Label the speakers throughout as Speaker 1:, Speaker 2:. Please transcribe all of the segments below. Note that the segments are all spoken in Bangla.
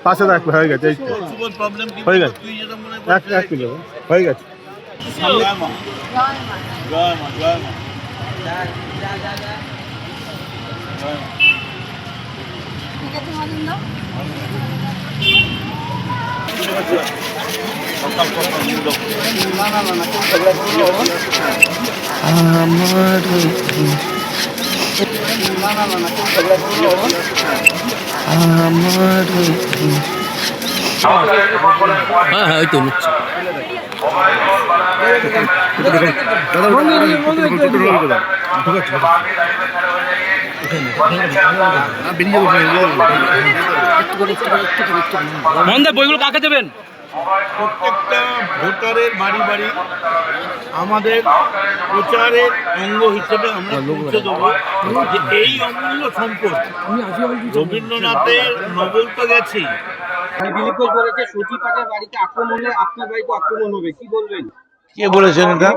Speaker 1: পাশে রাখবে, হয়ে গেছে, হয়ে গেছে, এক কিলো হয়ে গেছে।
Speaker 2: হ্যাঁ ওই তো মন্দা বইগুলো কাকে দেবেন?
Speaker 3: প্রত্যেকটা ভোটারের বাড়ি বাড়ি আমাদের প্রচারের অঙ্গ হিসেবে আমরা পৌঁছে দেবো যে এই অমূল্য সম্পদ রবীন্দ্রনাথের নবল তো গেছি। কে বলেছেন এটা?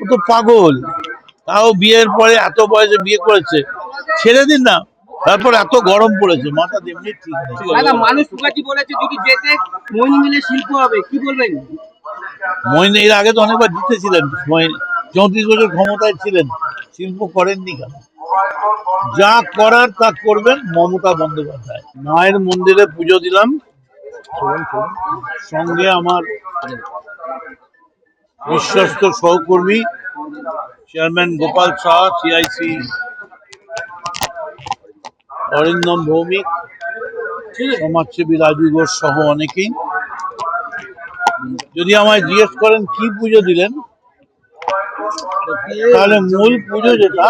Speaker 3: ও তো পাগল, তাও বিয়ের পরে এত বয়সে বিয়ে করেছে, ছেড়ে দিন না। তারপর এত গরম পড়েছে, মাথা এমনি ঠিক নেই।
Speaker 4: মানুষ বলেছে যদি যেতে মইন মিলে শিল্প হবে, কি বলবেন?
Speaker 3: মইন এর আগে তো অনেকবার জিতেছিলেন, 34 বছর ক্ষমতায় ছিলেন, শিল্প করেননি কেন? যা করার তা করবেন মমতা বন্দ্যোপাধ্যায়। মায়ের মন্দিরে পুজো দিলাম, সঙ্গে আমার বিশ্বস্ত সহকর্মী চেয়ারম্যান গোপাল শাহ, সিআইসি অরিন্দম ভৌমিক, সমাজসেবী রাজু ঘোষ সহ অনেকেই। যদি আমায় জিজ্ঞেস করেন কি পুজো দিলেন, তাহলে মূল পুজো যেটা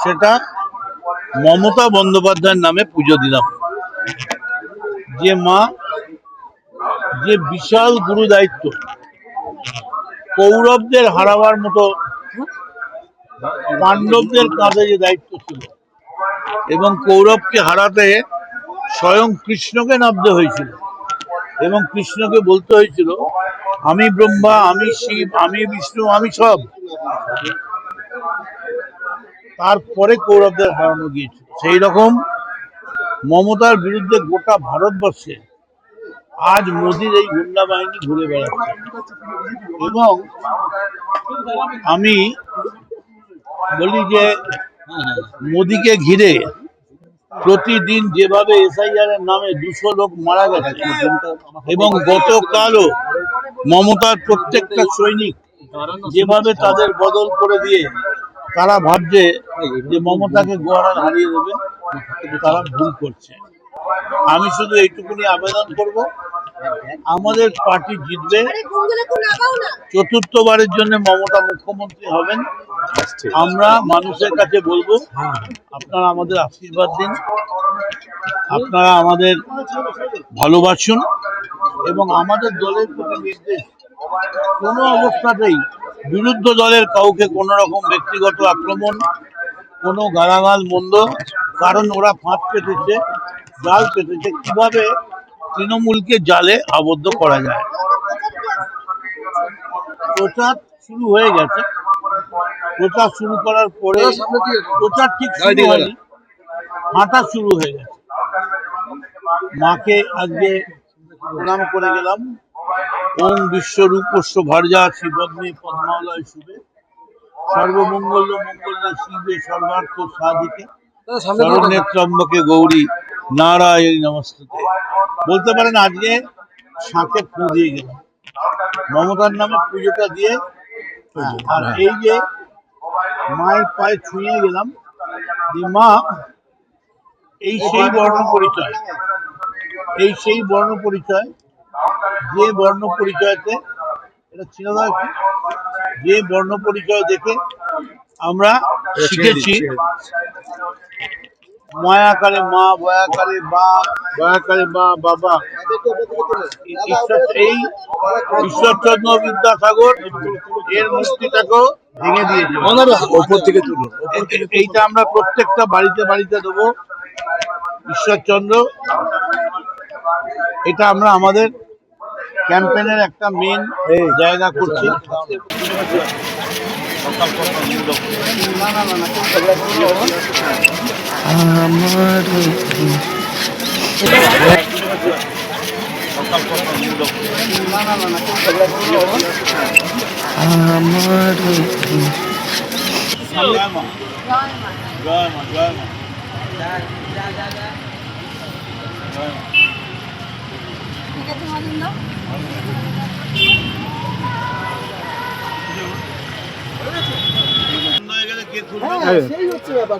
Speaker 3: সেটা মমতা বন্দ্যোপাধ্যায়ের নামে পুজো দিলাম। যে মা, যে বিশাল গুরু দায়িত্ব, কৌরবদের হারাবার মতো পাণ্ডবদের কাঁধে যে দায়িত্ব ছিল, এবং কৌরবকে হারাতে স্বয়ং কৃষ্ণকে নামতে হয়েছিল, এবং কৃষ্ণকে বলতে হয়েছিল আমি ব্রহ্মা, আমি শিব, আমি বিষ্ণু, আমি সব। তারপরে কৌরবদের হারানো গিয়েছিল। সেই রকম মমতার বিরুদ্ধে গোটা ভারতবর্ষে আজ মোদির এই গুন্ডা বাহিনী ঘুরে বেড়াচ্ছে। এবং আমি বলি যে মোদিকে ঘিরে প্রতিদিন যেভাবে এসআইআর এর নামে 200 লোক মারা গেছে, এবং গতকালও মমতার প্রত্যেকটা সৈনিক যেভাবে তাদের বদল করে দিয়ে তারা ভাবছে যে মমতাকে গোয়ারায় হারিয়ে দেবে, তারা ভুল করছে। আমি শুধু এইটুকুনি আবেদন করব, আমাদের পার্টি জিতবে, চতুর্থবারের জন্য মমতা মুখ্যমন্ত্রী হবেন। আমরা মানুষের কাছে বলবো আপনারা আমাদের আশীর্বাদ দিন, আপনারা আমাদের ভালোবাসুন, এবং আমাদের দলের প্রতি নির্দেশ কোনো অবস্থাতেই বিরুদ্ধ দলের কাউকে কোনো রকম ব্যক্তিগত আক্রমণ, কোনো গালাগাল মন্দ, কারণ ওরা ফাঁদ পেতেছে, জাল পেতেছে কিভাবে তৃণমূলকে জালে আবদ্ধ করা যায়। প্রচার শুরু হয়ে গেছে, প্রচার শুরু করার পরে প্রচার ঠিক শুরু হয়নি, হাঁটা শুরু হয়ে গেছে। মাকে আজকে প্রণাম করে গেলাম। ওম বিশ্বরূপস্য ভার্যা শিবগ্নি পদ্মালয় শুভে সর্বমঙ্গল মঙ্গলে শিবে সর্বার্থ সাধিকে শরণ্যে ত্র্যম্বকে গৌরী নারায়ণী নমস্তুতে। বলতে পারেন আজকে শাঁখে ফু দিয়ে গেলাম, মমতার নামে পুজোটা দিয়ে। আর এই যে মায়ের পায়ে ছুঁয়ে গেলাম, যে মা এই সেই বর্ণ পরিচয়, এই সেই বর্ণ পরিচয়, যে বর্ণ পরিচয়তে এটা ছিল না, যে বর্ণ পরিচয় দেখে আমরা শিখেছি মায়াকারে মা, ভয়াকারে বা, ভয়াকারে মা বাবা। এই ঈশ্বরচন্দ্র বিদ্যাসাগর এর মূর্তিটাকেও ভেঙে দিয়েছে।
Speaker 1: ওপর থেকে তুলো।
Speaker 3: এইটা আমরা প্রত্যেকটা বাড়িতে বাড়িতে দেবো ঈশ্বরচন্দ্র। এটা আমরা আমাদের ক্যাম্পেনের একটা মেন জায়গা করছি। জয় মা, জয় মা, জয় মা।
Speaker 5: ঠিক আছে মদন দাও।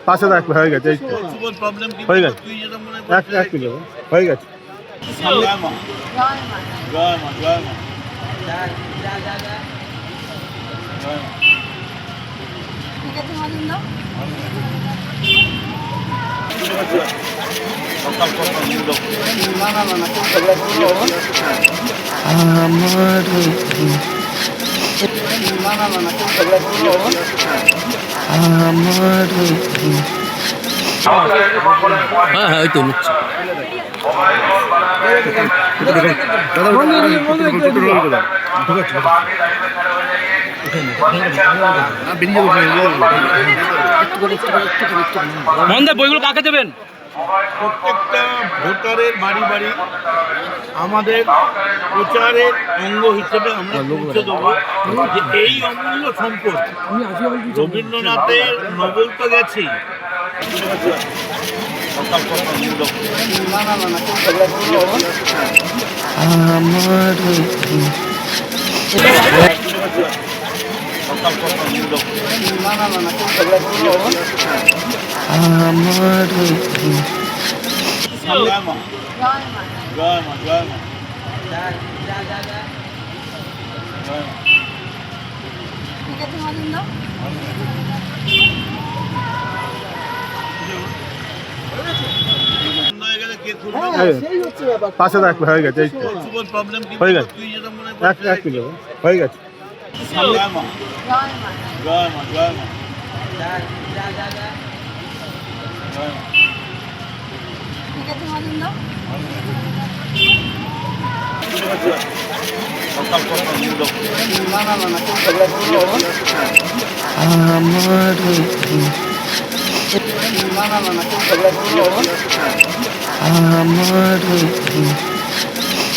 Speaker 1: পাশে রাখবে, হয়ে গেছে এই তো। হয়ে গেছে, এক কিলো হয়ে গেছে।
Speaker 3: জয় মা,
Speaker 5: জয় মা।
Speaker 3: জয় মা, জয় মা।
Speaker 5: ঠিক আছে মদন দাও।
Speaker 2: হ্যাঁ হ্যাঁ ওই তো নিচ্ছি। মন্দা বইগুলো কাকে দেবেন?
Speaker 3: প্রত্যেকটা ভোটারের বাড়ি বাড়ি আমাদের প্রচারের অঙ্গ হিসেবে আমরা পৌঁছে দেবো যে এই অমূল্য সম্পদ রবীন্দ্রনাথের নোবেল তো গেছি। জয় মা,
Speaker 5: জয় মা।
Speaker 3: জয় মা, জয় মা।
Speaker 5: ঠিক আছে মদন দাও।
Speaker 1: পাশে রাখবে, হয়ে গেছে এই তো। হয়ে গেছে, এক কিলো হয়ে গেছে।
Speaker 3: জয় মা,
Speaker 5: জয় মা।
Speaker 3: জয় মা, জয় মা।
Speaker 5: ঠিক আছে মদন দাও।
Speaker 6: আমার